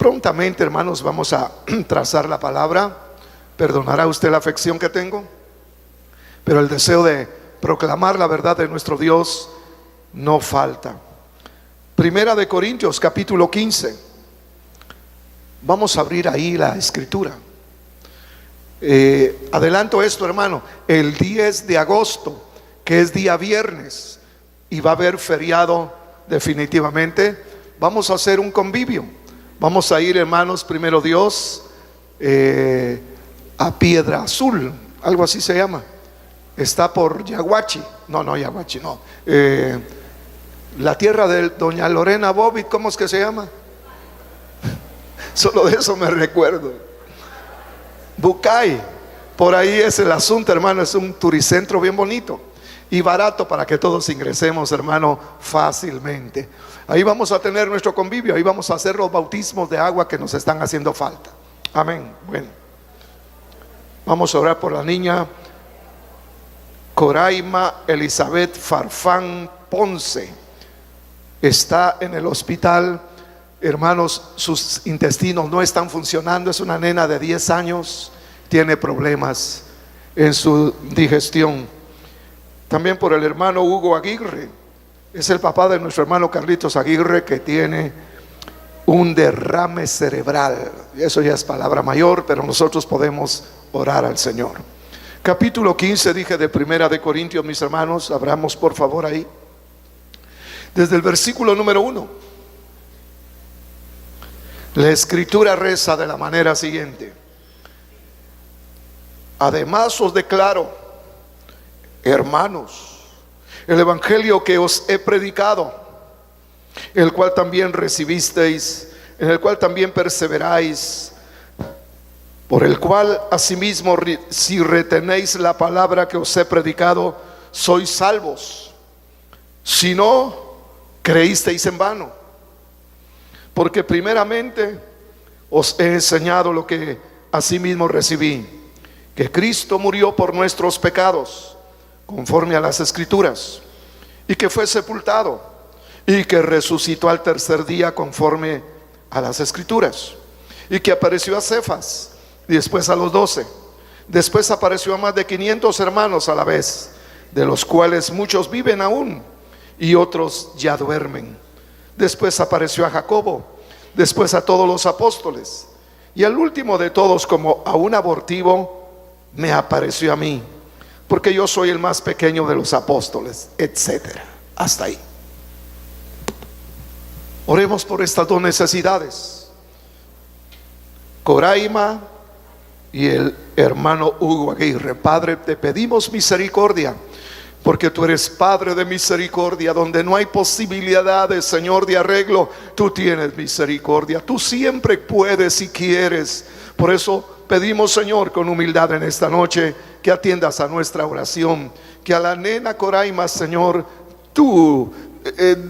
Prontamente, hermanos, vamos a trazar la palabra. Perdonará usted la afección que tengo, pero el deseo de proclamar la verdad de nuestro Dios no falta. Primera de Corintios, capítulo 15. Vamos a abrir ahí la escritura. Adelanto esto, hermano. El 10 de agosto, que es día viernes, y va a haber feriado definitivamente, vamos a hacer un convivio. Vamos a ir, hermanos, primero Dios, a Piedra Azul, algo así se llama. Está por Yaguachi. No, Yaguachi, no. La tierra de doña Lorena Bobbitt, ¿cómo es que se llama? Solo de eso me recuerdo. Bucay, por ahí es el asunto, hermano. Es un turicentro bien bonito y barato para que todos ingresemos, hermano, fácilmente. Ahí vamos a tener nuestro convivio. Ahí vamos a hacer los bautismos de agua que nos están haciendo falta. Amén. Bueno, vamos a orar por la niña Coraima Elizabeth Farfán Ponce. Está en el hospital, hermanos. Sus intestinos no están funcionando. Es una nena de 10 años. Tiene problemas en su digestión. También por el hermano Hugo Aguirre. Es el papá de nuestro hermano Carlitos Aguirre, que tiene un derrame cerebral. Eso ya es palabra mayor, pero nosotros podemos orar al Señor. Capítulo 15, dije, de Primera de Corintios, mis hermanos. Abramos por favor ahí. Desde el versículo número 1. La escritura reza de la manera siguiente: además os declaro, hermanos, el evangelio que os he predicado, el cual también recibisteis, en el cual también perseveráis, por el cual asimismo, si retenéis la palabra que os he predicado, sois salvos. Si no, creísteis en vano. Porque primeramente os he enseñado lo que asimismo recibí, que Cristo murió por nuestros pecados, conforme a las Escrituras, y que fue sepultado, y que resucitó al tercer día, conforme a las Escrituras, y que apareció a Cefas, y después a los 12. Después apareció a más de 500 hermanos a la vez, de los cuales muchos viven aún, y otros ya duermen. Después apareció a Jacobo, después a todos los apóstoles, y al último de todos, como a un abortivo, me apareció a mí, porque yo soy el más pequeño de los apóstoles, etcétera. Hasta ahí. Oremos por estas dos necesidades: Coraima y el hermano Hugo Aguirre. Padre, te pedimos misericordia, porque tú eres Padre de misericordia. Donde no hay posibilidades, Señor, de arreglo, tú tienes misericordia. Tú siempre puedes y quieres. Por eso pedimos, Señor, con humildad en esta noche, que atiendas a nuestra oración, que a la nena Coraima, Señor, tú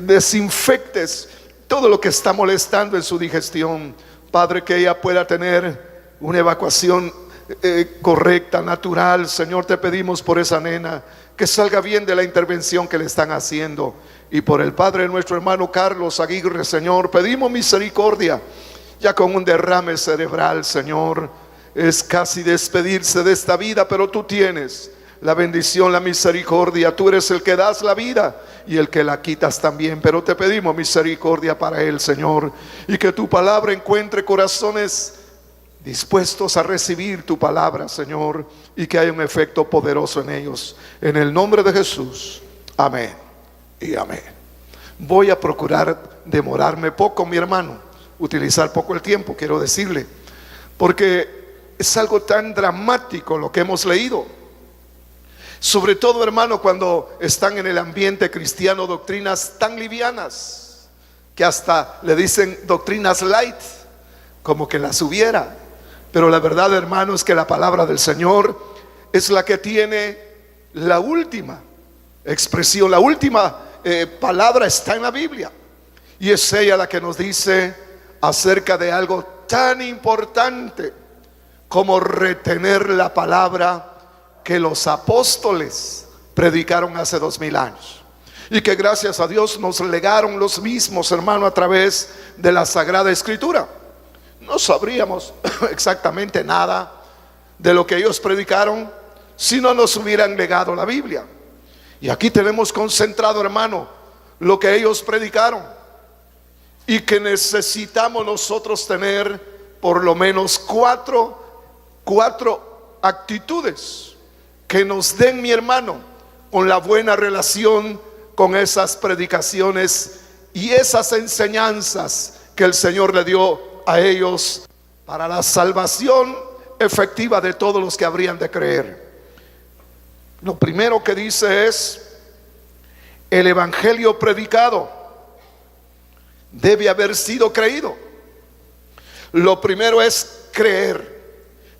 desinfectes todo lo que está molestando en su digestión. Padre, que ella pueda tener una evacuación correcta, natural. Señor, te pedimos por esa nena, que salga bien de la intervención que le están haciendo. Y por el padre de nuestro hermano Carlos Aguirre, Señor, pedimos misericordia, ya con un derrame cerebral, Señor. Es casi despedirse de esta vida, pero tú tienes la bendición, la misericordia. Tú eres el que das la vida y el que la quitas también. Pero te pedimos misericordia para él, Señor, y que tu palabra encuentre corazones dispuestos a recibir tu palabra, Señor, y que haya un efecto poderoso en ellos. En el nombre de Jesús, amén y amén. Voy a procurar demorarme poco, mi hermano, utilizar poco el tiempo, quiero decirle, porque es algo tan dramático lo que hemos leído. Sobre todo, hermano, cuando están en el ambiente cristiano doctrinas tan livianas, que hasta le dicen doctrinas light, como que las hubiera. Pero la verdad, hermano, es que la palabra del Señor es la que tiene la última expresión. La última palabra está en la Biblia, y es ella la que nos dice acerca de algo tan importante como retener la palabra que los apóstoles predicaron hace 2000 años, y que gracias a Dios nos legaron los mismos, hermano, a través de la Sagrada Escritura. no sabríamos exactamente nada de lo que ellos predicaron si no nos hubieran legado la Biblia. Y aquí tenemos concentrado, hermano, lo que ellos predicaron, y que necesitamos nosotros tener por lo menos cuatro actitudes que nos den, mi hermano, con la buena relación con esas predicaciones y esas enseñanzas que el Señor le dio a ellos para la salvación efectiva de todos los que habrían de creer. Lo primero que dice es: el evangelio predicado debe haber sido creído. Lo primero es creer,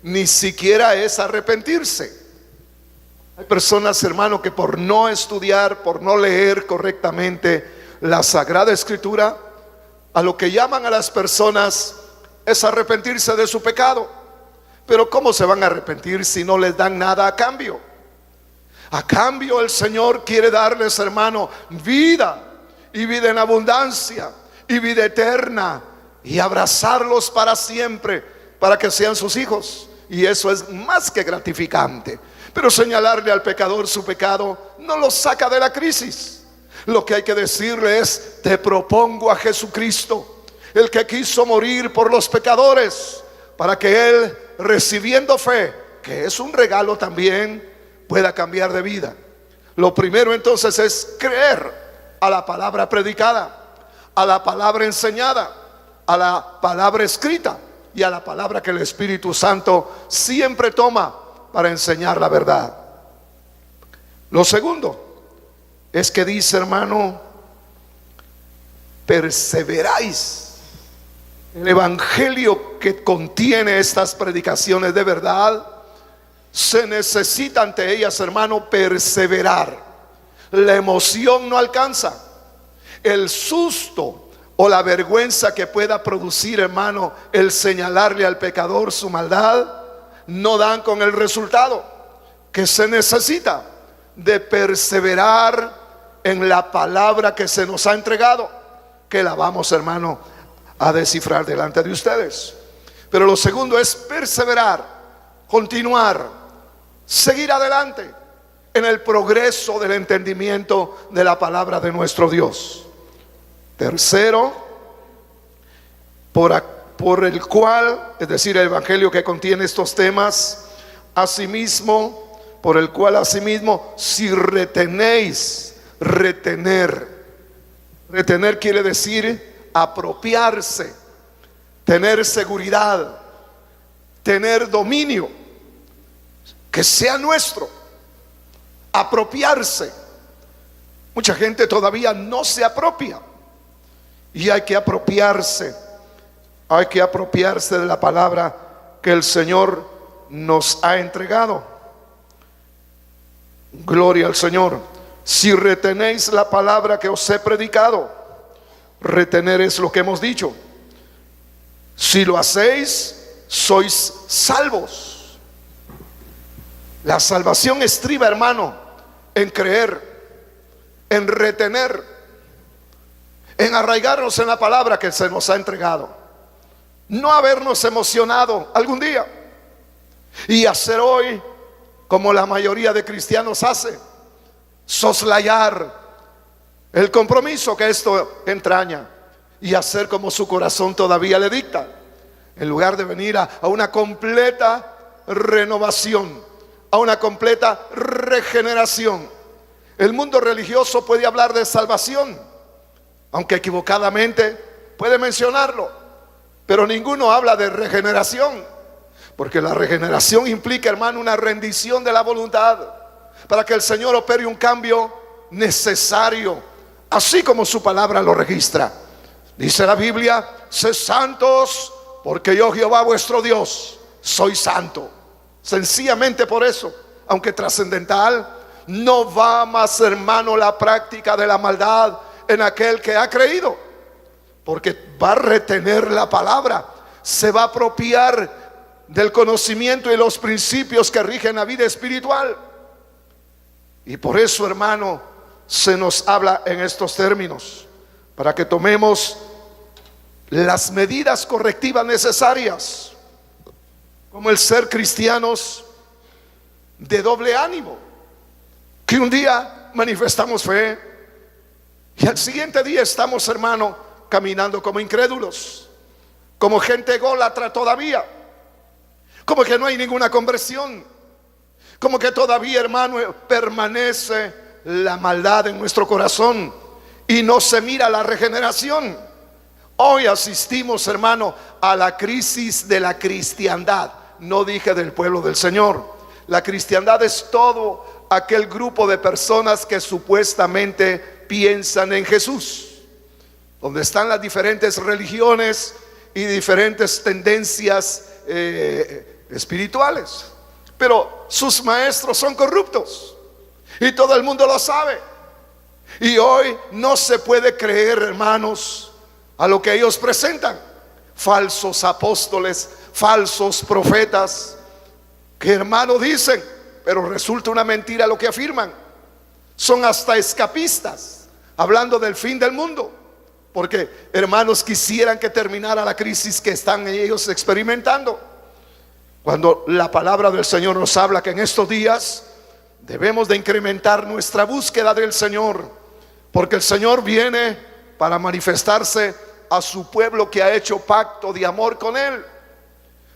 ni siquiera es arrepentirse. Hay personas, hermano, que por no estudiar, por no leer correctamente la Sagrada Escritura, a lo que llaman a las personas es arrepentirse de su pecado. Pero ¿cómo se van a arrepentir si no les dan nada a cambio? A cambio el Señor quiere darles, hermano, vida, y vida en abundancia, y vida eterna, y abrazarlos para siempre, para que sean sus hijos. Y eso es más que gratificante. Pero señalarle al pecador su pecado no lo saca de la crisis. Lo que hay que decirle es: te propongo a Jesucristo, el que quiso morir por los pecadores, para que Él, recibiendo fe, que es un regalo también, pueda cambiar de vida. Lo primero entonces es creer a la palabra predicada, a la palabra enseñada, a la palabra escrita y a la palabra que el Espíritu Santo siempre toma para enseñar la verdad. Lo segundo es que dice, hermano, perseveráis. El evangelio que contiene estas predicaciones de verdad, se necesita ante ellas, hermano, perseverar. La emoción no alcanza. El susto o la vergüenza que pueda producir, hermano, el señalarle al pecador su maldad, no dan con el resultado que se necesita de perseverar en la palabra que se nos ha entregado, que la vamos, hermano, a descifrar delante de ustedes. Pero lo segundo es perseverar, continuar, seguir adelante en el progreso del entendimiento de la palabra de nuestro Dios. Tercero, por el cual, es decir, el evangelio que contiene estos temas, asimismo, por el cual asimismo, si retenéis, retener quiere decir apropiarse, tener seguridad, tener dominio, que sea nuestro, apropiarse. Mucha gente todavía no se apropia, y hay que apropiarse. Hay que apropiarse de la palabra que el Señor nos ha entregado. Gloria al Señor. Si retenéis la palabra que os he predicado, retener es lo que hemos dicho. Si lo hacéis, sois salvos. La salvación estriba, hermano, en creer, en retener, en arraigarnos en la palabra que se nos ha entregado. No habernos emocionado algún día y hacer hoy como la mayoría de cristianos hace: soslayar el compromiso que esto entraña y hacer como su corazón todavía le dicta, en lugar de venir a una completa renovación, a una completa regeneración. El mundo religioso puede hablar de salvación, aunque equivocadamente puede mencionarlo, pero ninguno habla de regeneración, porque la regeneración implica, hermano, una rendición de la voluntad para que el Señor opere un cambio necesario, así como su palabra lo registra. Dice la Biblia: sed santos, porque yo, Jehová vuestro Dios, soy santo. Sencillamente por eso, aunque trascendental, no va más, hermano, la práctica de la maldad en aquel que ha creído, porque va a retener la palabra, se va a apropiar del conocimiento y los principios que rigen la vida espiritual. Y por eso, hermano, se nos habla en estos términos, para que tomemos las medidas correctivas necesarias, como el ser cristianos de doble ánimo, que un día manifestamos fe y al siguiente día estamos, hermano, caminando como incrédulos, como gente ególatra todavía, como que no hay ninguna conversión, como que todavía, hermano, permanece la maldad en nuestro corazón y no se mira la regeneración. Hoy asistimos, hermano, a la crisis de la cristiandad. No dije del pueblo del Señor. La cristiandad es todo aquel grupo de personas que supuestamente piensan en Jesús, donde están las diferentes religiones y diferentes tendencias espirituales, pero sus maestros son corruptos y todo el mundo lo sabe. Y hoy no se puede creer, hermanos, a lo que ellos presentan. Falsos apóstoles, falsos profetas, que, hermano, dicen, pero resulta una mentira lo que afirman. Son hasta escapistas, hablando del fin del mundo, porque, hermanos, quisieran que terminara la crisis que están ellos experimentando, cuando la palabra del Señor nos habla que en estos días debemos de incrementar nuestra búsqueda del Señor, porque el Señor viene para manifestarse a su pueblo que ha hecho pacto de amor con Él.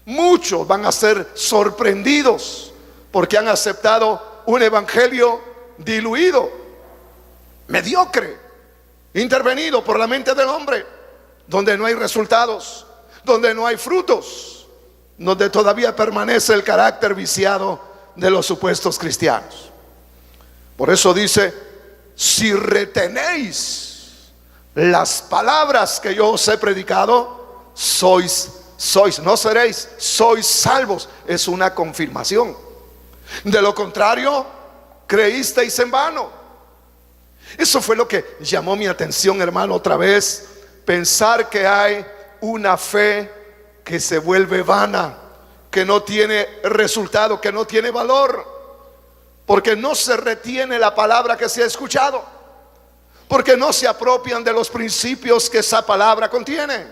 Muchos van a ser sorprendidos porque han aceptado un evangelio diluido, mediocre, intervenido por la mente del hombre, donde no hay resultados, donde no hay frutos, donde todavía permanece el carácter viciado de los supuestos cristianos. Por eso dice: si retenéis las palabras que yo os he predicado, sois, no seréis, sois salvos. Es una confirmación. De lo contrario, creísteis en vano. Eso fue lo que llamó mi atención, hermano, otra vez. Pensar que hay una fe que se vuelve vana, que no tiene resultado, que no tiene valor, porque no se retiene la palabra que se ha escuchado, porque no se apropian de los principios que esa palabra contiene,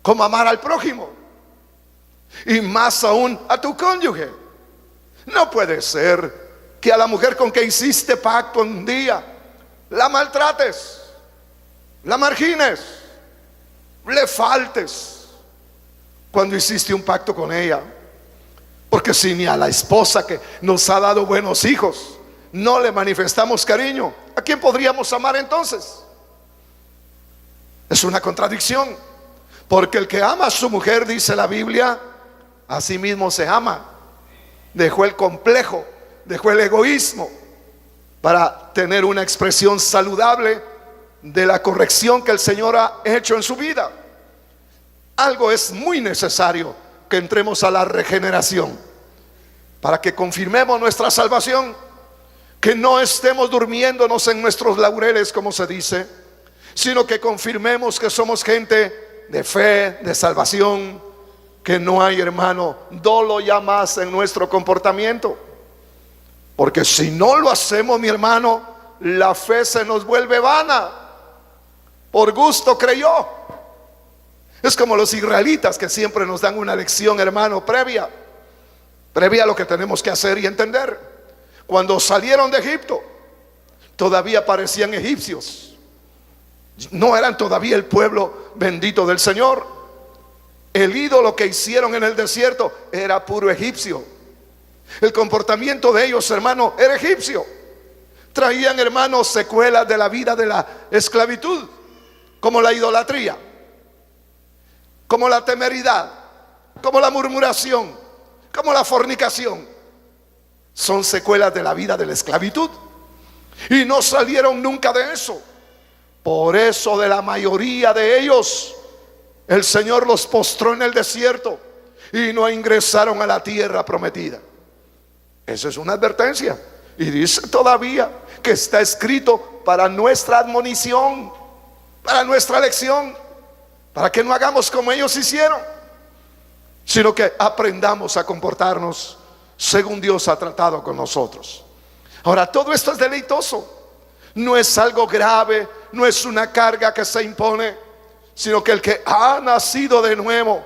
como amar al prójimo y más aún a tu cónyuge. No puede ser que a la mujer con que hiciste pacto un día la maltrates, la margines, le faltes cuando hiciste un pacto con ella. Porque si ni a la esposa que nos ha dado buenos hijos no le manifestamos cariño, ¿a quién podríamos amar entonces? Es una contradicción, porque el que ama a su mujer, dice la Biblia, a sí mismo se ama. Dejó el complejo, dejó el egoísmo para tener una expresión saludable de la corrección que el Señor ha hecho en su vida. Algo es muy necesario, que entremos a la regeneración, para que confirmemos nuestra salvación, que no estemos durmiéndonos en nuestros laureles, como se dice, sino que confirmemos que somos gente de fe, de salvación, que no hay, hermano, dolo ya más en nuestro comportamiento. Porque si no lo hacemos, mi hermano, la fe se nos vuelve vana. Por gusto creyó. Es como los israelitas, que siempre nos dan una lección, hermano, previa a lo que tenemos que hacer y entender. Cuando salieron de Egipto, todavía parecían egipcios, no eran todavía el pueblo bendito del Señor. El ídolo que hicieron en el desierto era puro egipcio. El comportamiento de ellos, hermano, era egipcio. Traían, hermanos, secuelas de la vida de la esclavitud, como la idolatría, como la temeridad, como la murmuración, como la fornicación. Son secuelas de la vida de la esclavitud, y no salieron nunca de eso. Por eso, de la mayoría de ellos, el Señor los postró en el desierto y no ingresaron a la tierra prometida. Esa es una advertencia. Y dice todavía que está escrito para nuestra admonición, para nuestra lección, para que no hagamos como ellos hicieron, sino que aprendamos a comportarnos según Dios ha tratado con nosotros. Ahora, todo esto es deleitoso, no es algo grave, no es una carga que se impone, sino que el que ha nacido de nuevo,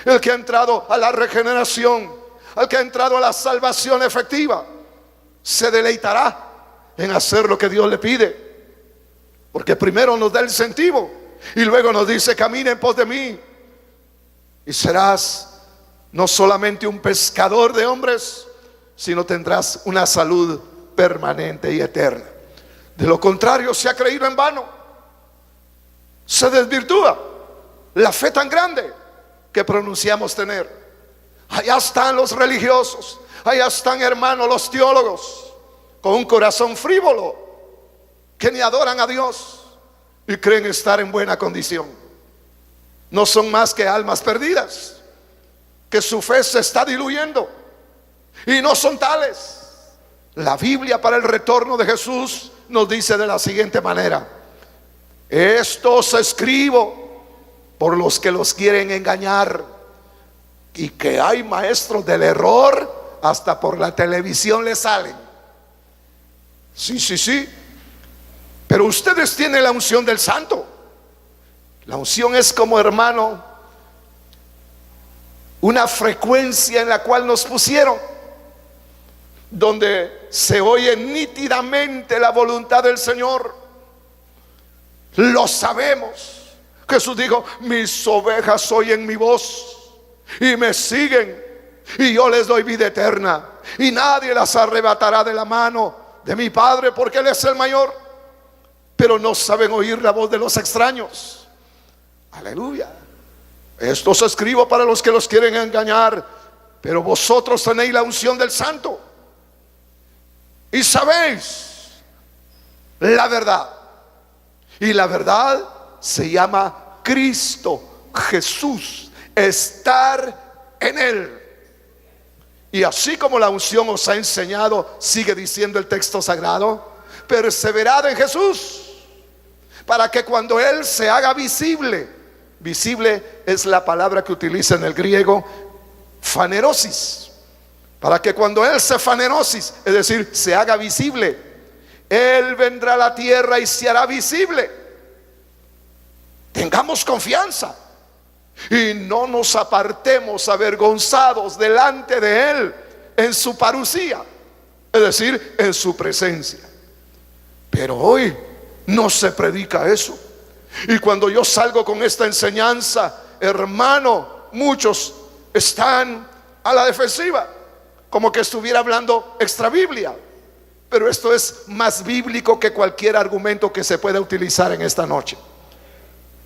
el que ha entrado a la regeneración, el que ha entrado a la salvación efectiva, se deleitará en hacer lo que Dios le pide. Porque primero nos da el incentivo y luego nos dice: camina en pos de mí y serás no solamente un pescador de hombres, sino tendrás una salud permanente y eterna. De lo contrario, se ha creído en vano, se desvirtúa la fe tan grande que pronunciamos tener. Allá están los religiosos, allá están, hermanos, los teólogos, con un corazón frívolo, que ni adoran a Dios y creen estar en buena condición. No son más que almas perdidas, que su fe se está diluyendo, y no son tales. La Biblia, para el retorno de Jesús, nos dice de la siguiente manera: esto os escribo por los que los quieren engañar, y que hay maestros del error, hasta por la televisión le salen. Sí, pero ustedes tienen la unción del Santo. La unción es como, hermano, una frecuencia en la cual nos pusieron, donde se oye nítidamente la voluntad del Señor. Lo sabemos. Jesús dijo: mis ovejas oyen mi voz y me siguen, y yo les doy vida eterna, y nadie las arrebatará de la mano de mi Padre, porque Él es el mayor. Pero no saben oír la voz de los extraños. Aleluya. Esto os escribo para los que los quieren engañar, pero vosotros tenéis la unción del Santo y sabéis la verdad, y la verdad se llama Cristo Jesús, estar en Él. Y así como la unción os ha enseñado, sigue diciendo el texto sagrado, perseverad en Jesús, para que cuando Él se haga visible, visible es la palabra que utiliza en el griego fanerosis, para que cuando Él se fanerosis, es decir, se haga visible, Él vendrá a la tierra y se hará visible. Tengamos confianza y no nos apartemos avergonzados delante de Él en su parucía, es decir, en su presencia. Pero hoy no se predica eso. Y cuando yo salgo con esta enseñanza, hermano, muchos están a la defensiva, como que estuviera hablando extra Biblia. Pero esto es más bíblico que cualquier argumento que se pueda utilizar en esta noche.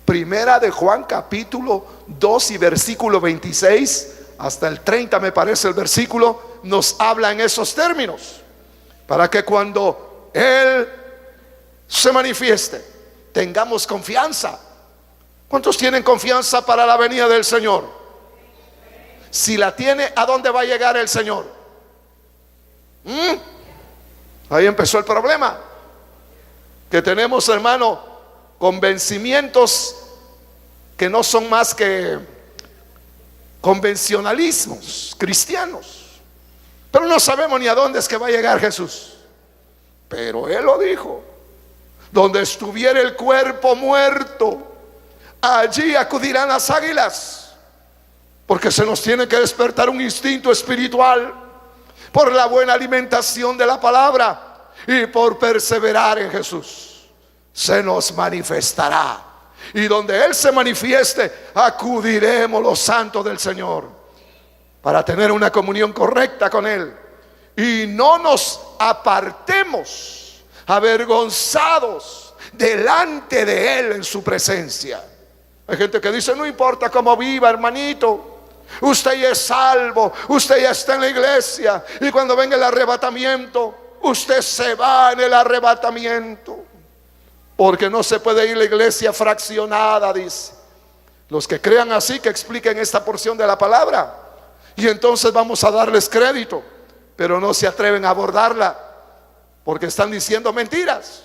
Primera de Juan, capítulo 2 y versículo 26 hasta el 30, me parece el versículo, nos habla en esos términos, para que cuando Él se manifieste, tengamos confianza. ¿Cuántos tienen confianza para la venida del Señor? Si la tiene, ¿a dónde va a llegar el Señor? Ahí empezó el problema, que tenemos, hermano, convencimientos que no son más que convencionalismos cristianos, pero no sabemos ni a dónde es que va a llegar Jesús. Pero Él lo dijo: donde estuviera el cuerpo muerto, allí acudirán las águilas. Porque se nos tiene que despertar un instinto espiritual por la buena alimentación de la palabra y por perseverar en Jesús. Se nos manifestará, y donde Él se manifieste, acudiremos los santos del Señor para tener una comunión correcta con Él, y no nos apartemos avergonzados delante de Él en su presencia. Hay gente que dice: no importa cómo viva, hermanito, usted ya es salvo, usted ya está en la iglesia, y cuando venga el arrebatamiento, usted se va en el arrebatamiento. Porque no se puede ir a la iglesia fraccionada, dice. Los que crean así, que expliquen esta porción de la palabra, y entonces vamos a darles crédito, pero no se atreven a abordarla, porque están diciendo mentiras,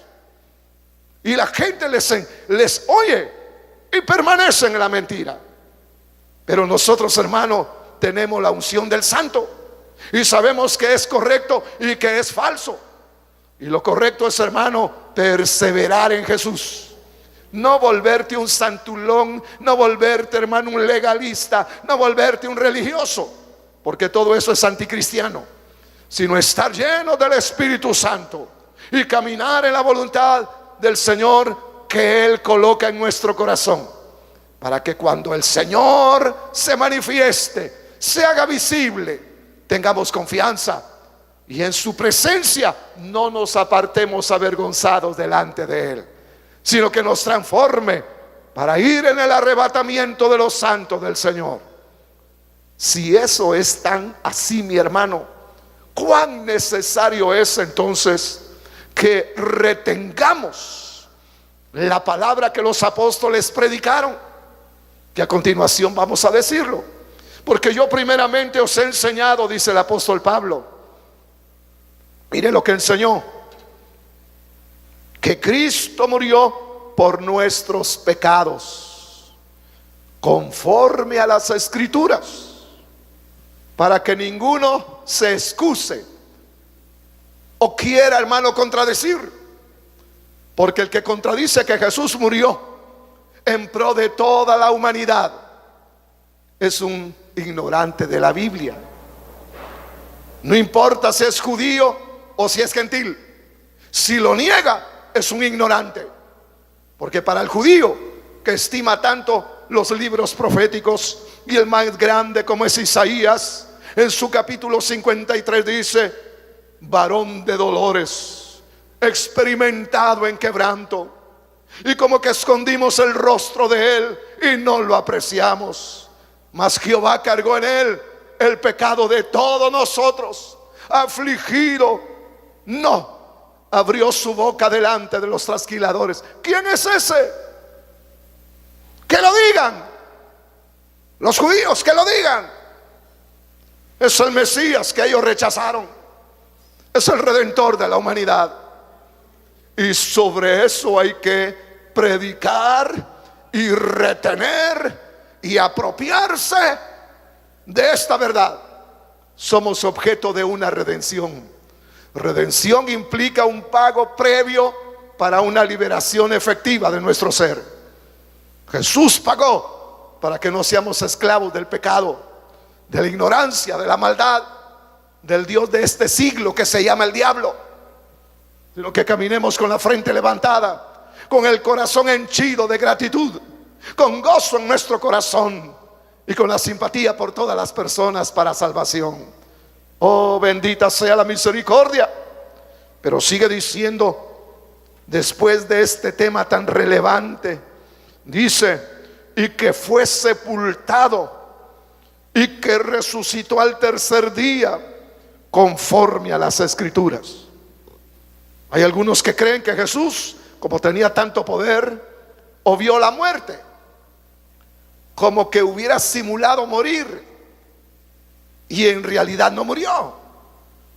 y la gente les oye y permanecen en la mentira. Pero nosotros, hermano, tenemos la unción del Santo y sabemos que es correcto y que es falso. Y lo correcto es, hermano, perseverar en Jesús, No volverte un santulón, no volverte, hermano, un legalista, no volverte un religioso, porque todo eso es anticristiano, sino estar lleno del Espíritu Santo y caminar en la voluntad del Señor que Él coloca en nuestro corazón, para que cuando el Señor se manifieste, se haga visible, tengamos confianza y en su presencia no nos apartemos avergonzados delante de Él, sino que nos transforme para ir en el arrebatamiento de los santos del Señor. Si eso es tan así, mi hermano, cuán necesario es entonces que retengamos la palabra que los apóstoles predicaron, que a continuación vamos a decirlo. Porque yo primeramente os he enseñado, dice el apóstol Pablo, mire lo que enseñó, que Cristo murió por nuestros pecados, conforme a las Escrituras, para que ninguno se excuse o quiera, hermano, contradecir. Porque el que contradice que Jesús murió en pro de toda la humanidad es un ignorante de la Biblia. No importa si es judío o si es gentil, si lo niega es un ignorante. Porque para el judío, que estima tanto los libros proféticos, y el más grande como es Isaías, en su capítulo 53 dice: varón de dolores, experimentado en quebranto, y como que escondimos el rostro de él y no lo apreciamos. Mas Jehová cargó en él el pecado de todos nosotros. Afligido, no abrió su boca delante de los trasquiladores. ¿Quién es ese? Que lo digan los judíos, que lo digan. Es el Mesías que ellos rechazaron, es el Redentor de la humanidad. Y sobre eso hay que predicar y retener y apropiarse de esta verdad. Somos objeto de una redención. Redención implica un pago previo para una liberación efectiva de nuestro ser. Jesús pagó para que no seamos esclavos del pecado, de la ignorancia, de la maldad, del Dios de este siglo que se llama el diablo, sino que caminemos con la frente levantada, con el corazón henchido de gratitud, con gozo en nuestro corazón y con la simpatía por todas las personas para salvación. Oh, bendita sea la misericordia. Pero sigue diciendo, después de este tema tan relevante, dice: y que fue sepultado y que resucitó al tercer día conforme a las Escrituras. Hay algunos que creen que Jesús, como tenía tanto poder, obvió la muerte, como que hubiera simulado morir, y en realidad no murió,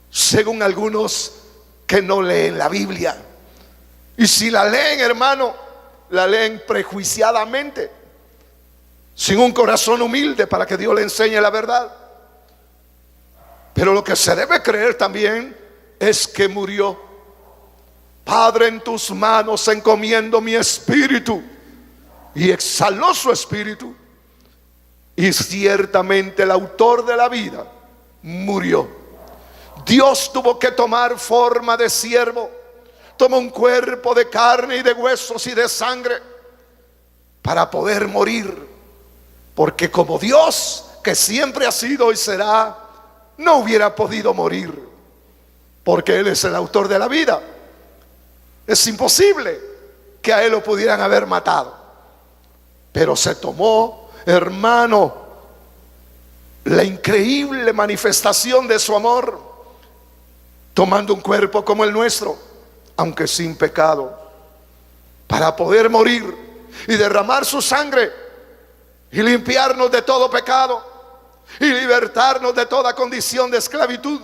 según algunos que no leen la Biblia. Y si la leen, hermano, la leen prejuiciadamente, sin un corazón humilde para que Dios le enseñe la verdad. Pero lo que se debe creer también es que murió. Padre, en tus manos encomiendo mi espíritu. Y exhaló su espíritu. Y ciertamente el autor de la vida murió. Dios tuvo que tomar forma de siervo. Tomó un cuerpo de carne y de huesos y de sangre para poder morir. Porque como Dios, que siempre ha sido y será, no hubiera podido morir, porque Él es el autor de la vida. Es imposible que a Él lo pudieran haber matado. Pero se tomó, hermano, la increíble manifestación de su amor, tomando un cuerpo como el nuestro, aunque sin pecado, para poder morir y derramar su sangre y limpiarnos de todo pecado y libertarnos de toda condición de esclavitud,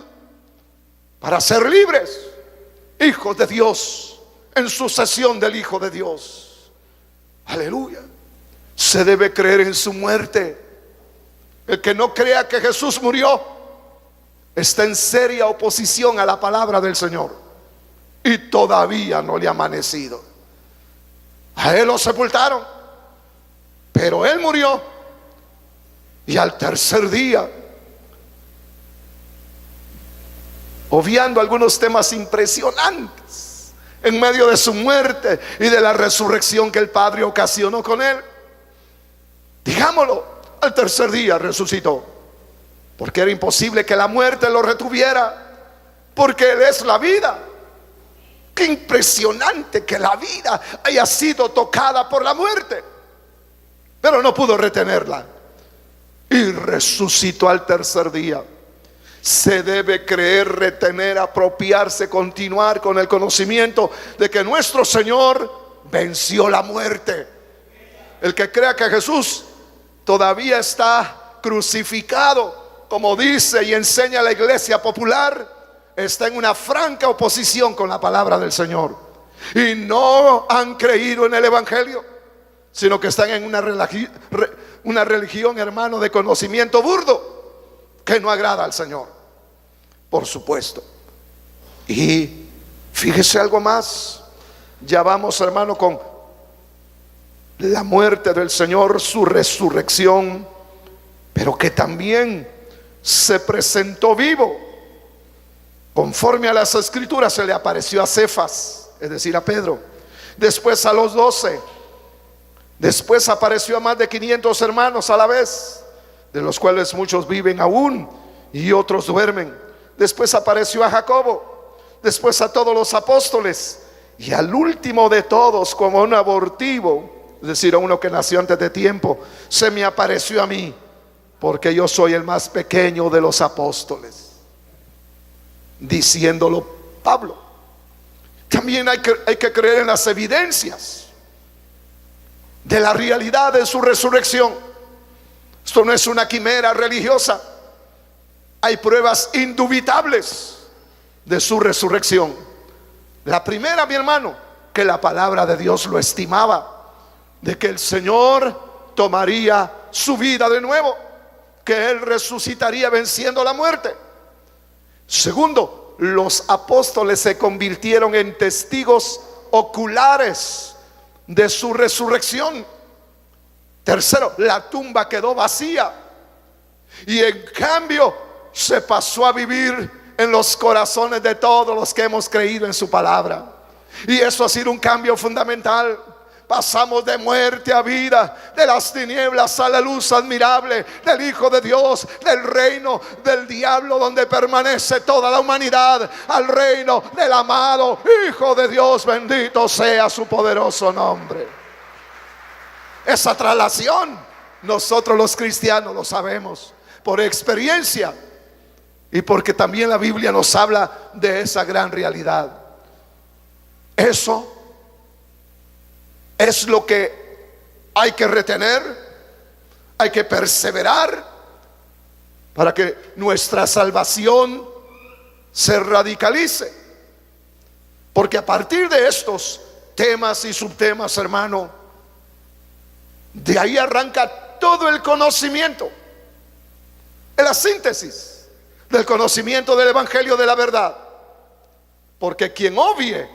para ser libres, hijos de Dios, en sucesión del Hijo de Dios. Aleluya. Se debe creer en su muerte. El que no crea que Jesús murió está en seria oposición a la palabra del Señor, y todavía no le ha amanecido. A él lo sepultaron, pero él murió. Y al tercer día, obviando algunos temas impresionantes en medio de su muerte y de la resurrección que el Padre ocasionó con él, digámoslo, al tercer día resucitó, porque era imposible que la muerte lo retuviera, porque él es la vida. Qué impresionante que la vida haya sido tocada por la muerte, pero no pudo retenerla y resucitó al tercer día. Se debe creer, retener, apropiarse, continuar con el conocimiento de que nuestro Señor venció la muerte. El que crea que Jesús todavía está crucificado, como dice y enseña la iglesia popular, está en una franca oposición con la palabra del Señor, y no han creído en el Evangelio, sino que están en una religión, hermano, de conocimiento burdo, que no agrada al Señor, por supuesto. Y fíjese algo más. Ya vamos, hermano, con la muerte del Señor, su resurrección, pero que también se presentó vivo. Conforme a las escrituras, se le apareció a Cefas, es decir, a Pedro, después a los 12, después apareció a más de 500 hermanos a la vez, de los cuales muchos viven aún y otros duermen. Después apareció a Jacobo, después a todos los apóstoles, y al último de todos, como un abortivo, es decir, a uno que nació antes de tiempo, se me apareció a mí, porque yo soy el más pequeño de los apóstoles. Diciéndolo Pablo. También hay que creer en las evidencias de la realidad de su resurrección. Esto no es una quimera religiosa. Hay pruebas indubitables de su resurrección. La primera, mi hermano, que la palabra de Dios lo estimaba, de que el Señor tomaría su vida de nuevo, que Él resucitaría venciendo la muerte. Segundo, los apóstoles se convirtieron en testigos oculares de su resurrección. Tercero, la tumba quedó vacía, y en cambio se pasó a vivir en los corazones de todos los que hemos creído en su palabra. Y eso ha sido un cambio fundamental. Pasamos de muerte a vida, de las tinieblas a la luz admirable del Hijo de Dios, del reino del diablo donde permanece toda la humanidad, al reino del amado Hijo de Dios. Bendito sea su poderoso nombre. Esa traslación nosotros los cristianos lo sabemos por experiencia, y porque también la Biblia nos habla de esa gran realidad. Eso es lo que hay que retener, hay que perseverar para que nuestra salvación se radicalice. Porque a partir de estos temas y subtemas, hermano, de ahí arranca todo el conocimiento, en la síntesis del conocimiento del Evangelio de la verdad. Porque quien obvie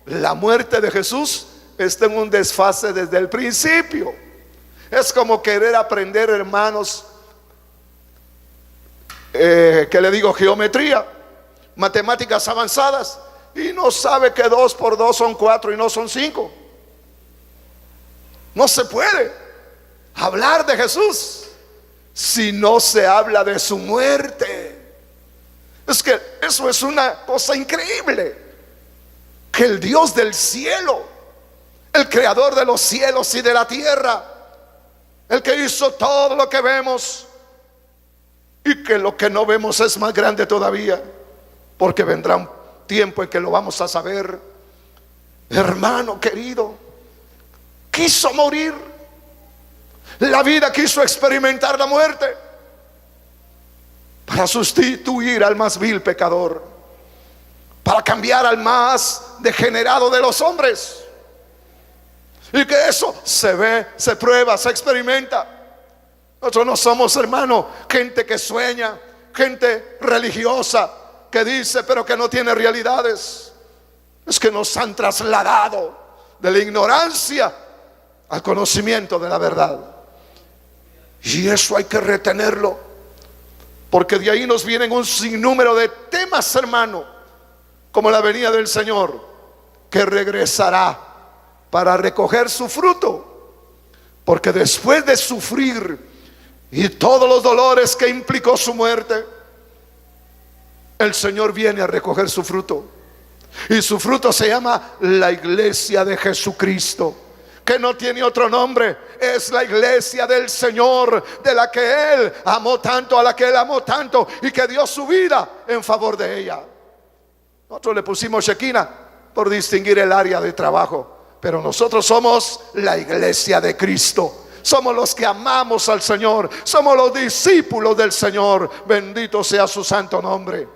la muerte de Jesús está en un desfase desde el principio. Es como querer aprender, hermanos, que le digo, geometría, matemáticas avanzadas, y no sabe que 2 por 2 son 4 y no son 5. No se puede hablar de Jesús si no se habla de su muerte. Es que eso es una cosa increíble, que el Dios del cielo, el creador de los cielos y de la tierra, el que hizo todo lo que vemos, y que lo que no vemos es más grande todavía, porque vendrá un tiempo en que lo vamos a saber. Hermano querido, quiso morir. La vida quiso experimentar la muerte para sustituir al más vil pecador, para cambiar al más degenerado de los hombres. Y que eso se ve, se prueba, se experimenta. Nosotros no somos, hermano, gente que sueña, gente religiosa que dice pero que no tiene realidades. Es que nos han trasladado de la ignorancia al conocimiento de la verdad. Y eso hay que retenerlo, porque de ahí nos vienen un sinnúmero de temas, hermano, como la venida del Señor, que regresará para recoger su fruto. Porque después de sufrir y todos los dolores que implicó su muerte, el Señor viene a recoger su fruto. Y su fruto se llama la iglesia de Jesucristo, que no tiene otro nombre. Es la iglesia del Señor, de la que Él amó tanto, a la que Él amó tanto, y que dio su vida en favor de ella. Nosotros le pusimos Shekinah por distinguir el área de trabajo, pero nosotros somos la iglesia de Cristo. Somos los que amamos al Señor, somos los discípulos del Señor. Bendito sea su santo nombre.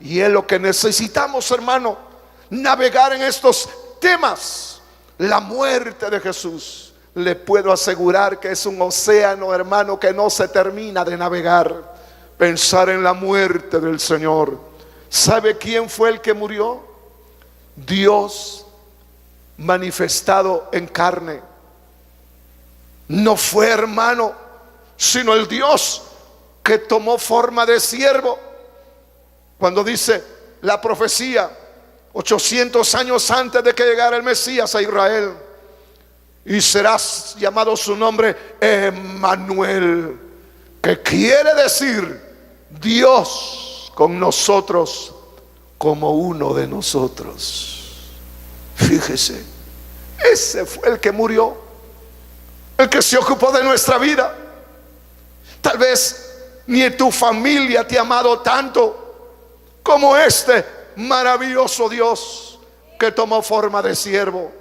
Y es lo que necesitamos, hermano, navegar en estos temas. La muerte de Jesús, le puedo asegurar que es un océano, hermano, que no se termina de navegar. Pensar en la muerte del Señor. ¿Sabe quién fue el que murió? Dios manifestado en carne. No fue, hermano, sino el Dios que tomó forma de siervo. Cuando dice la profecía 800 años antes de que llegara el Mesías a Israel, y serás llamado su nombre Emmanuel, que quiere decir Dios con nosotros, como uno de nosotros. Fíjese, ese fue el que murió, el que se ocupó de nuestra vida. Tal vez ni tu familia te ha amado tanto como este maravilloso Dios que tomó forma de siervo,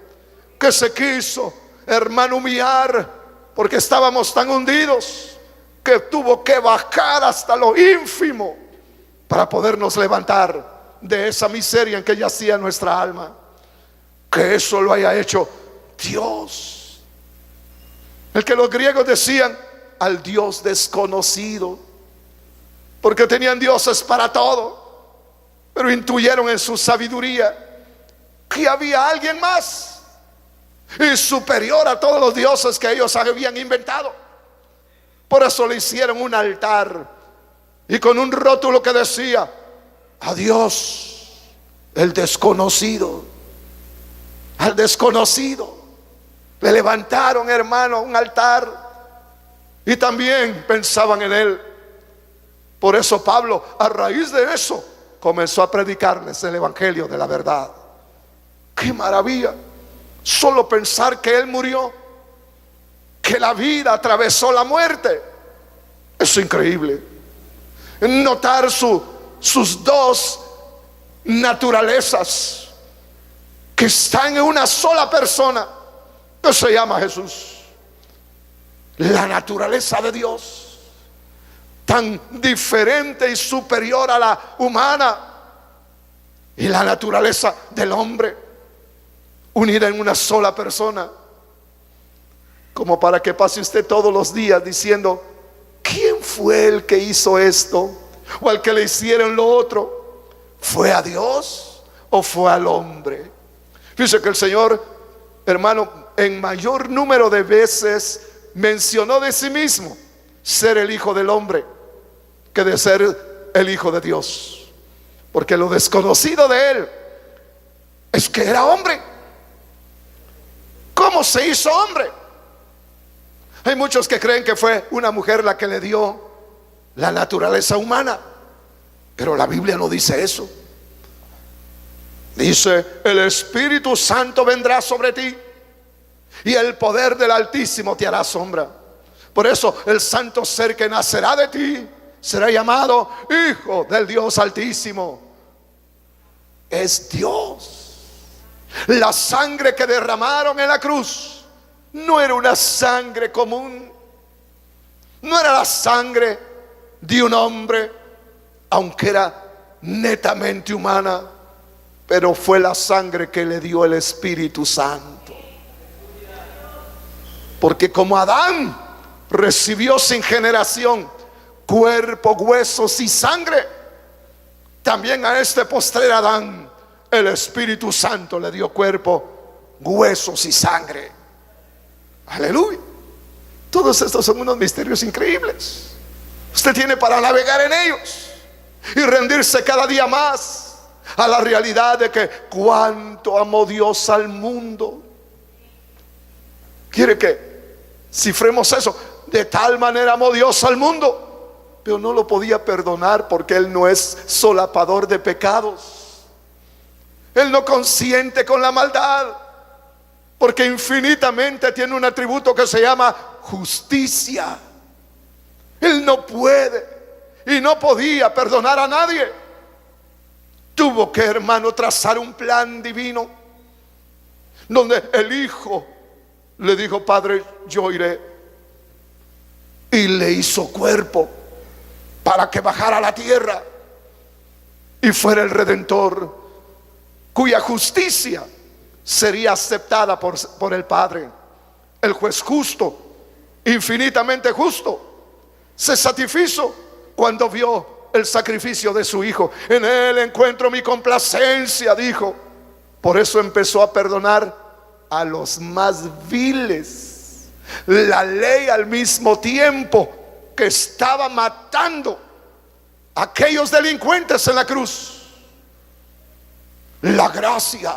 que se quiso, hermano, humillar porque estábamos tan hundidos, que tuvo que bajar hasta lo ínfimo para podernos levantar de esa miseria en que yacía nuestra alma. Que eso lo haya hecho Dios, el que los griegos decían al Dios desconocido, porque tenían dioses para todo, pero intuyeron en su sabiduría que había alguien más y superior a todos los dioses que ellos habían inventado. Por eso le hicieron un altar y con un rótulo que decía: a Dios el desconocido. Al desconocido le levantaron, hermano, un altar y también pensaban en él. Por eso Pablo, a raíz de eso, comenzó a predicarles el evangelio de la verdad. ¡Qué maravilla! Solo pensar que Él murió, que la vida atravesó la muerte. Es increíble. Notar sus dos naturalezas que están en una sola persona, que se llama Jesús. La naturaleza de Dios, tan diferente y superior a la humana, y la naturaleza del hombre, unida en una sola persona. Como para que pase usted todos los días diciendo: ¿quién fue el que hizo esto? ¿O al que le hicieron lo otro? ¿Fue a Dios o fue al hombre? Fíjese que el Señor, hermano, en mayor número de veces mencionó de sí mismo ser el Hijo del Hombre que de ser el Hijo de Dios. Porque lo desconocido de Él es que era hombre. ¿Cómo se hizo hombre? Hay muchos que creen que fue una mujer la que le dio la naturaleza humana, pero la Biblia no dice eso. Dice: el Espíritu Santo vendrá sobre ti y el poder del Altísimo te hará sombra. Por eso el santo ser que nacerá de ti será llamado Hijo del Dios Altísimo. Es Dios. La sangre que derramaron en la cruz no era una sangre común, no era la sangre de un hombre, aunque era netamente humana, pero fue la sangre que le dio el Espíritu Santo. Porque como Adán recibió sin generación cuerpo, huesos y sangre, también a este postrer Adán el Espíritu Santo le dio cuerpo, huesos y sangre. Aleluya. Todos estos son unos misterios increíbles. Usted tiene para navegar en ellos y rendirse cada día más a la realidad de que cuánto amó Dios al mundo. Quiere que cifremos eso. De tal manera amó Dios al mundo, pero no lo podía perdonar porque Él no es solapador de pecados. Él no consiente con la maldad, porque infinitamente tiene un atributo que se llama justicia. Él no puede y no podía perdonar a nadie. Tuvo que, hermano, trazar un plan divino donde el Hijo le dijo: Padre, yo iré. Y le hizo cuerpo para que bajara a la tierra y fuera el Redentor, cuya justicia sería aceptada por el Padre. El juez justo, infinitamente justo, se satisfizo cuando vio el sacrificio de su Hijo. En Él encuentro mi complacencia, dijo. Por eso empezó a perdonar a los más viles. La ley, al mismo tiempo que estaba matando a aquellos delincuentes en la cruz, la gracia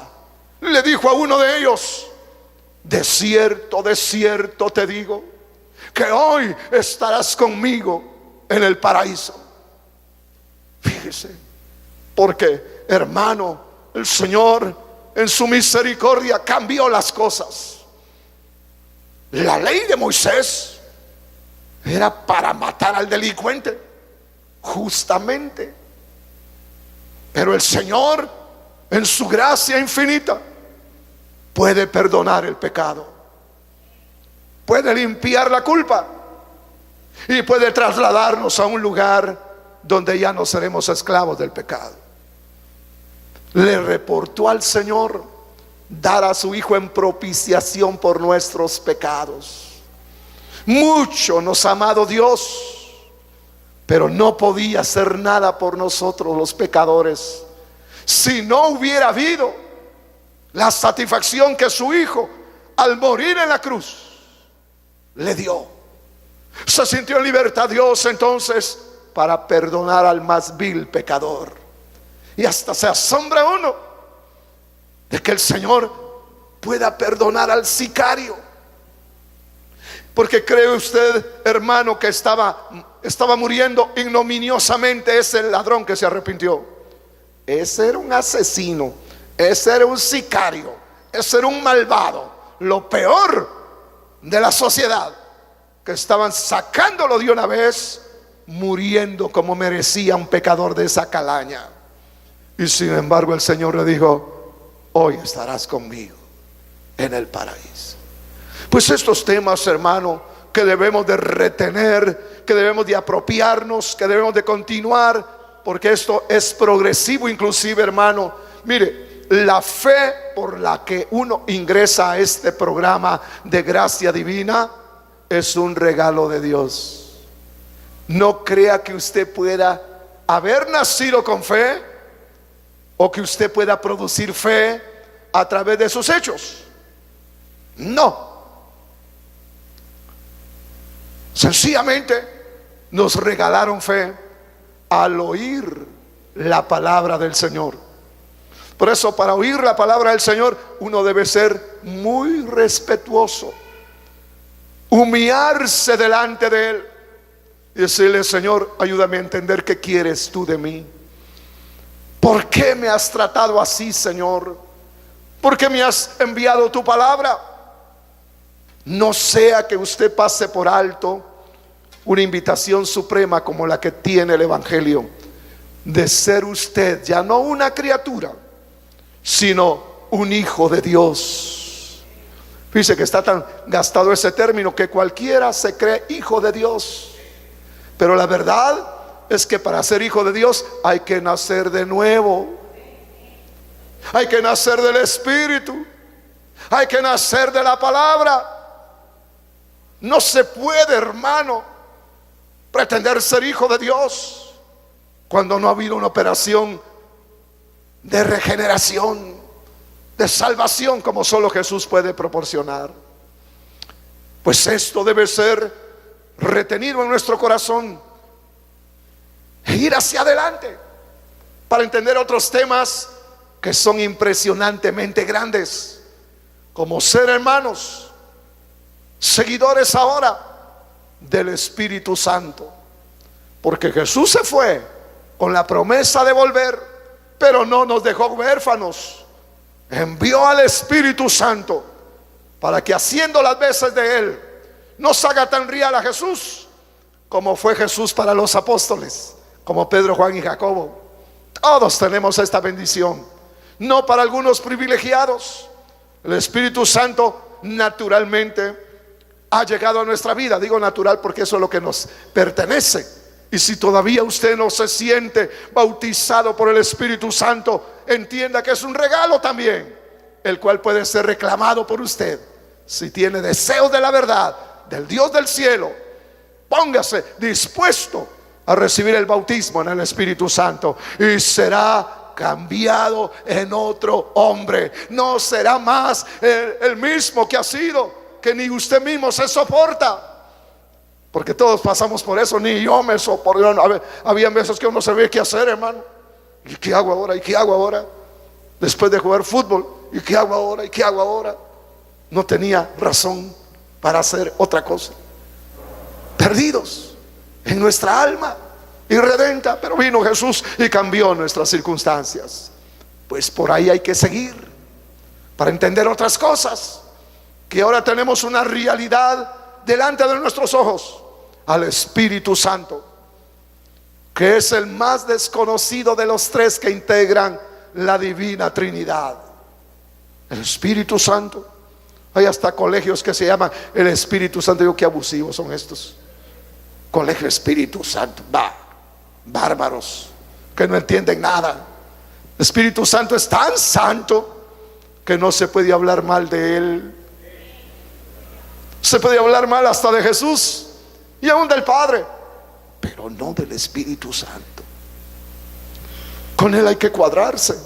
le dijo a uno de ellos: de cierto te digo, que hoy estarás conmigo en el paraíso. Fíjese, porque, hermano, el Señor en su misericordia cambió las cosas. La ley de Moisés era para matar al delincuente, justamente. Pero el Señor, en su gracia infinita, puede perdonar el pecado, puede limpiar la culpa y puede trasladarnos a un lugar donde ya no seremos esclavos del pecado. Le reportó al Señor dar a su Hijo en propiciación por nuestros pecados. Mucho nos ha amado Dios, pero no podía hacer nada por nosotros los pecadores si no hubiera habido la satisfacción que su Hijo, al morir en la cruz, le dio. Se sintió en libertad Dios entonces para perdonar al más vil pecador. Y hasta se asombra uno de que el Señor pueda perdonar al sicario. Porque cree usted, hermano, que estaba muriendo ignominiosamente ese ladrón que se arrepintió. Ese era un asesino, ese era un sicario, ese era un malvado, lo peor de la sociedad, que estaban sacándolo de una vez, muriendo como merecía un pecador de esa calaña. Y sin embargo el Señor le dijo: hoy estarás conmigo en el paraíso. Pues estos temas, hermano, que debemos de retener, que debemos de apropiarnos, que debemos de continuar, porque esto es progresivo. Inclusive, hermano, mire, la fe por la que uno ingresa a este programa de gracia divina es un regalo de Dios. No crea que usted pueda haber nacido con fe, o que usted pueda producir fe a través de sus hechos. No. Sencillamente nos regalaron fe al oír la palabra del Señor. Por eso, para oír la palabra del Señor, uno debe ser muy respetuoso, humillarse delante de Él y decirle: Señor, ayúdame a entender qué quieres tú de mí. ¿Por qué me has tratado así, Señor? ¿Por qué me has enviado tu palabra? No sea que usted pase por alto una invitación suprema como la que tiene el Evangelio, de ser usted ya no una criatura, sino un hijo de Dios. Fíjese que está tan gastado ese término que cualquiera se cree hijo de Dios. Pero la verdad es que para ser hijo de Dios hay que nacer de nuevo. Hay que nacer del Espíritu. Hay que nacer de la palabra. No se puede, hermano, pretender ser hijo de Dios cuando no ha habido una operación de regeneración, de salvación, como solo Jesús puede proporcionar. Pues esto debe ser retenido en nuestro corazón e ir hacia adelante para entender otros temas que son impresionantemente grandes, como ser hermanos, seguidores ahora del Espíritu Santo. Porque Jesús se fue con la promesa de volver, pero no nos dejó huérfanos. Envió al Espíritu Santo para que, haciendo las veces de Él, nos haga tan real a Jesús como fue Jesús para los apóstoles, como Pedro, Juan y Jacobo. Todos tenemos esta bendición, no para algunos privilegiados. El Espíritu Santo naturalmente ha llegado a nuestra vida. Digo natural porque eso es lo que nos pertenece. Y si todavía usted no se siente bautizado por el Espíritu Santo, entienda que es un regalo también, el cual puede ser reclamado por usted. Si tiene deseos de la verdad, del Dios del cielo, póngase dispuesto a recibir el bautismo en el Espíritu Santo y será cambiado en otro hombre. No será más el mismo que ha sido, que ni usted mismo se soporta. Porque todos pasamos por eso. Ni yo me soporto. Había veces que uno no sabía qué hacer, hermano. ¿Y qué hago ahora? ¿Y qué hago ahora? Después de jugar fútbol, ¿y qué hago ahora? ¿Y qué hago ahora? No tenía razón para hacer otra cosa. Perdidos en nuestra alma irredenta. Pero vino Jesús y cambió nuestras circunstancias. Pues por ahí hay que seguir para entender otras cosas, que ahora tenemos una realidad delante de nuestros ojos, al Espíritu Santo, que es el más desconocido de los tres que integran la divina Trinidad. El Espíritu Santo. Hay hasta colegios que se llaman el Espíritu Santo. Digo, qué abusivos son estos. Colegio Espíritu Santo. Bárbaros que no entienden nada. El Espíritu Santo es tan santo que no se puede hablar mal de él. Se puede hablar mal hasta de Jesús y aún del Padre, pero no del Espíritu Santo. Con Él hay que cuadrarse,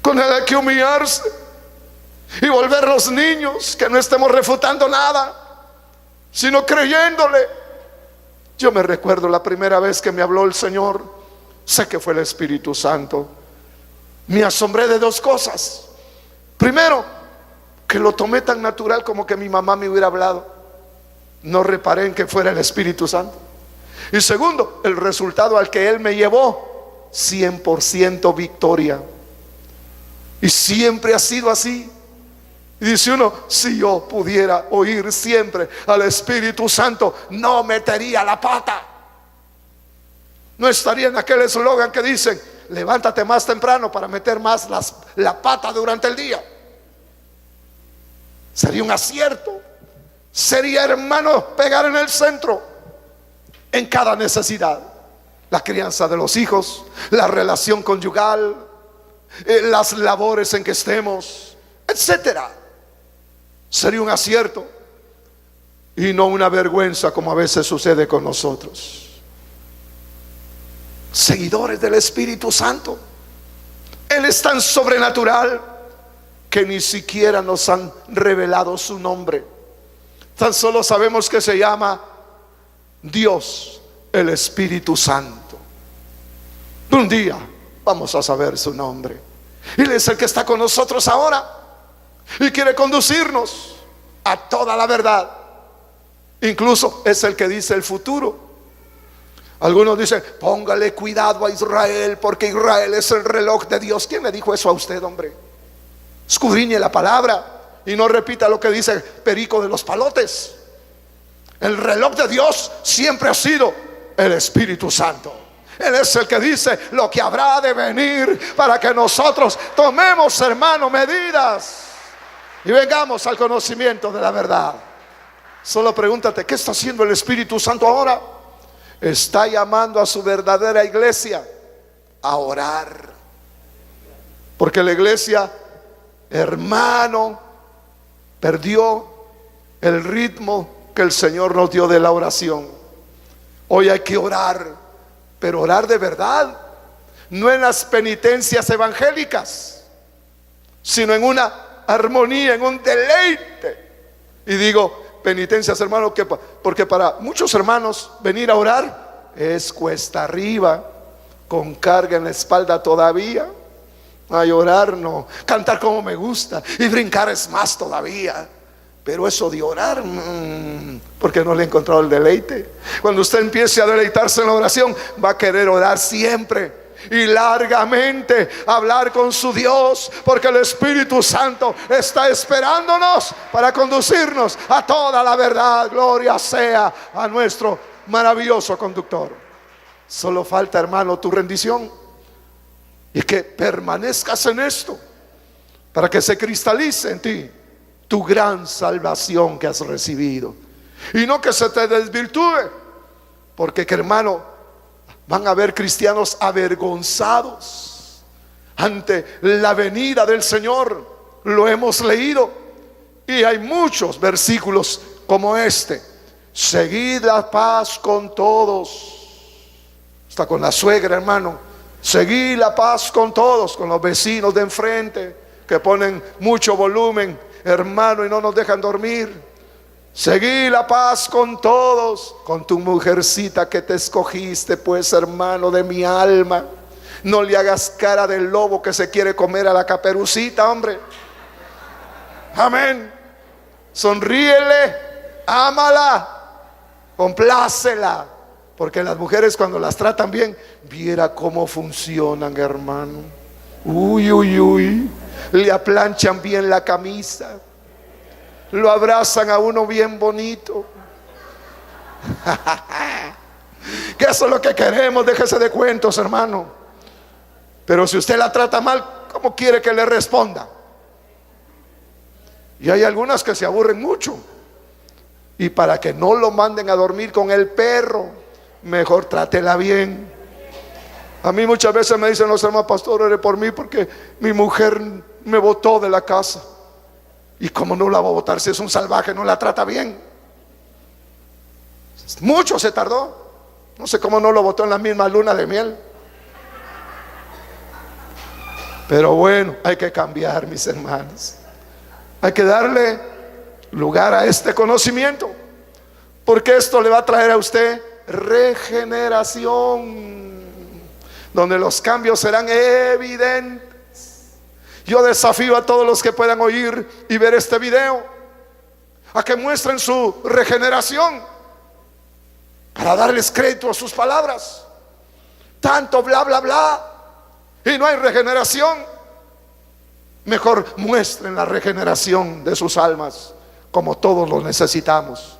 con Él hay que humillarse y volvernos niños, que no estemos refutando nada, sino creyéndole. Yo me recuerdo la primera vez que me habló el Señor, sé que fue el Espíritu Santo. Me asombré de dos cosas. Primero, que lo tomé tan natural como que mi mamá me hubiera hablado. No reparé en que fuera el Espíritu Santo. Y segundo, el resultado al que Él me llevó, 100% victoria. Y siempre ha sido así. Y dice uno, si yo pudiera oír siempre al Espíritu Santo, no metería la pata. No estaría en aquel eslogan que dicen, levántate más temprano para meter más la pata durante el día. Sería un acierto. Sería, hermano, pegar en el centro en cada necesidad. La crianza de los hijos, la relación conyugal, las labores en que estemos, etcétera. Sería un acierto y no una vergüenza, como a veces sucede con nosotros. Seguidores del Espíritu Santo, Él es tan sobrenatural que ni siquiera nos han revelado su nombre. Tan solo sabemos que se llama Dios, el Espíritu Santo. Un día vamos a saber su nombre. Él es el que está con nosotros ahora y quiere conducirnos a toda la verdad. Incluso es el que dice el futuro. Algunos dicen, póngale cuidado a Israel, porque Israel es el reloj de Dios. ¿Quién le dijo eso a usted, hombre? Escudriñe la palabra y no repita lo que dice Perico de los Palotes. El reloj de Dios siempre ha sido el Espíritu Santo. Él es el que dice lo que habrá de venir, para que nosotros tomemos, hermano, medidas y vengamos al conocimiento de la verdad. Solo pregúntate, ¿qué está haciendo el Espíritu Santo ahora? Está llamando a su verdadera iglesia a orar. Porque la iglesia, hermano, perdió el ritmo que el Señor nos dio de la oración. Hoy hay que orar, pero orar de verdad, no en las penitencias evangélicas, sino en una armonía, en un deleite. Y digo, penitencias, hermano, porque para muchos hermanos venir a orar es cuesta arriba, con carga en la espalda todavía. Ay, orar no, cantar como me gusta y brincar es más todavía. Pero eso de orar, porque no le he encontrado el deleite. Cuando usted empiece a deleitarse en la oración, va a querer orar siempre y largamente, hablar con su Dios, porque el Espíritu Santo está esperándonos para conducirnos a toda la verdad. Gloria sea a nuestro maravilloso conductor. Solo falta, hermano, tu rendición y que permanezcas en esto, para que se cristalice en ti tu gran salvación que has recibido, y no que se te desvirtúe, porque, hermano, van a haber cristianos avergonzados ante la venida del Señor. Lo hemos leído y hay muchos versículos como este: seguid la paz con todos. Está con la suegra, hermano. Seguid la paz con todos, con los vecinos de enfrente que ponen mucho volumen, hermano, y no nos dejan dormir. Seguí la paz con todos, con tu mujercita que te escogiste, pues, hermano de mi alma. No le hagas cara del lobo que se quiere comer a la caperucita, hombre. Amén. Sonríele, ámala, complácela, porque las mujeres, cuando las tratan bien, viera cómo funcionan, hermano. Uy, uy, uy. Le aplanchan bien la camisa, lo abrazan a uno bien bonito. Que eso es lo que queremos. Déjese de cuentos, hermano. Pero si usted la trata mal, ¿cómo quiere que le responda? Y hay algunas que se aburren mucho, y para que no lo manden a dormir con el perro, mejor trátela bien. A mí muchas veces me dicen los hermanos: pastor, ore por mí porque mi mujer me botó de la casa. ¿Y cómo no la va a botar si es un salvaje? No la trata bien. Mucho se tardó. No sé cómo no lo botó en la misma luna de miel. Pero bueno, hay que cambiar, mis hermanos. Hay que darle lugar a este conocimiento, porque esto le va a traer a usted regeneración, donde los cambios serán evidentes. Yo desafío a todos los que puedan oír y ver este video a que muestren su regeneración, para darles crédito a sus palabras. Tanto bla bla bla y no hay regeneración. Mejor muestren la regeneración de sus almas, como todos lo necesitamos,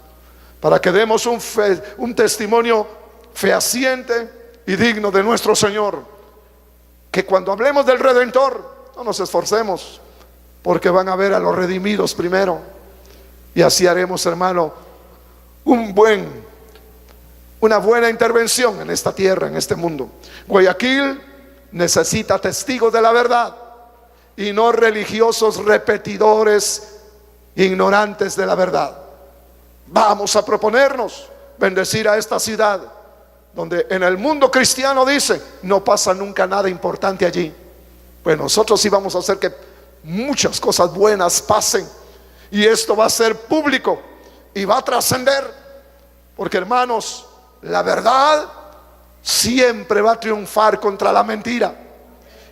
para que demos un testimonio fehaciente y digno de nuestro Señor. Que cuando hablemos del Redentor, no nos esforcemos, porque van a ver a los redimidos primero, y así haremos, hermano, una buena intervención en esta tierra, en este mundo. Guayaquil necesita testigos de la verdad, y no religiosos repetidores ignorantes de la verdad. Vamos a proponernos bendecir a esta ciudad, donde en el mundo cristiano dice no pasa nunca nada importante allí. Pues nosotros sí vamos a hacer que muchas cosas buenas pasen, y esto va a ser público y va a trascender, porque, hermanos, la verdad siempre va a triunfar contra la mentira,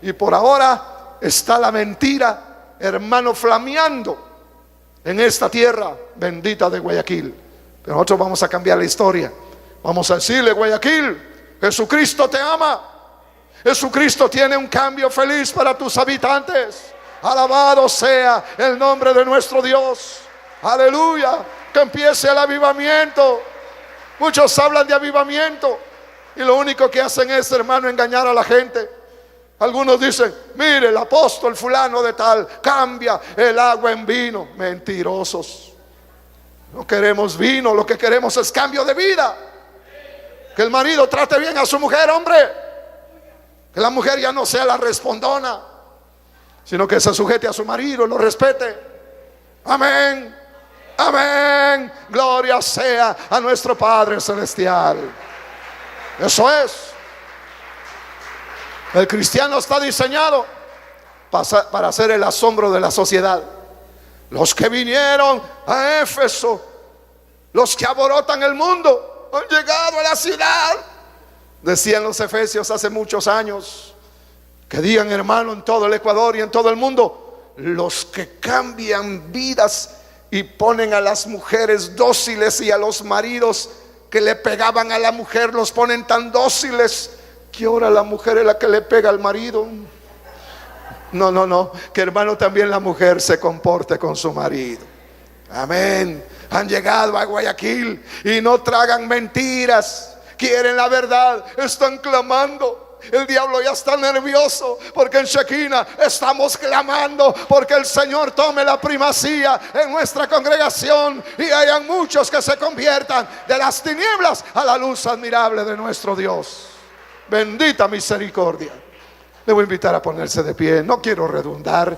y por ahora está la mentira, hermano, flameando en esta tierra bendita de Guayaquil. Pero nosotros vamos a cambiar la historia. Vamos a decirle: Guayaquil, Jesucristo te ama. Jesucristo tiene un cambio feliz para tus habitantes. Alabado sea el nombre de nuestro Dios. Aleluya. Que empiece el avivamiento. Muchos hablan de avivamiento y lo único que hacen es, hermano, engañar a la gente. Algunos dicen: mire, el apóstol fulano de tal cambia el agua en vino. Mentirosos. No queremos vino, lo que queremos es cambio de vida. Que el marido trate bien a su mujer, hombre. Que la mujer ya no sea la respondona, sino que se sujete a su marido, lo respete. Amén, amén. Gloria sea a nuestro Padre Celestial. Eso es. El cristiano está diseñado para ser el asombro de la sociedad. Los que vinieron a Éfeso Los que aborotan el mundo han llegado a la ciudad. Decían los efesios hace muchos años, que digan, hermano, en todo el Ecuador y en todo el mundo, los que cambian vidas y ponen a las mujeres dóciles y a los maridos que le pegaban a la mujer los ponen tan dóciles que ahora la mujer es la que le pega al marido. No, que hermano, también la mujer se comporte con su marido. Amén. Han llegado a Guayaquil y no tragan mentiras, quieren la verdad, están clamando. El diablo ya está nervioso porque en Shekinah estamos clamando porque el Señor tome la primacía en nuestra congregación y hayan muchos que se conviertan de las tinieblas a la luz admirable de nuestro Dios. Bendita misericordia. Le voy a invitar a ponerse de pie. No quiero redundar.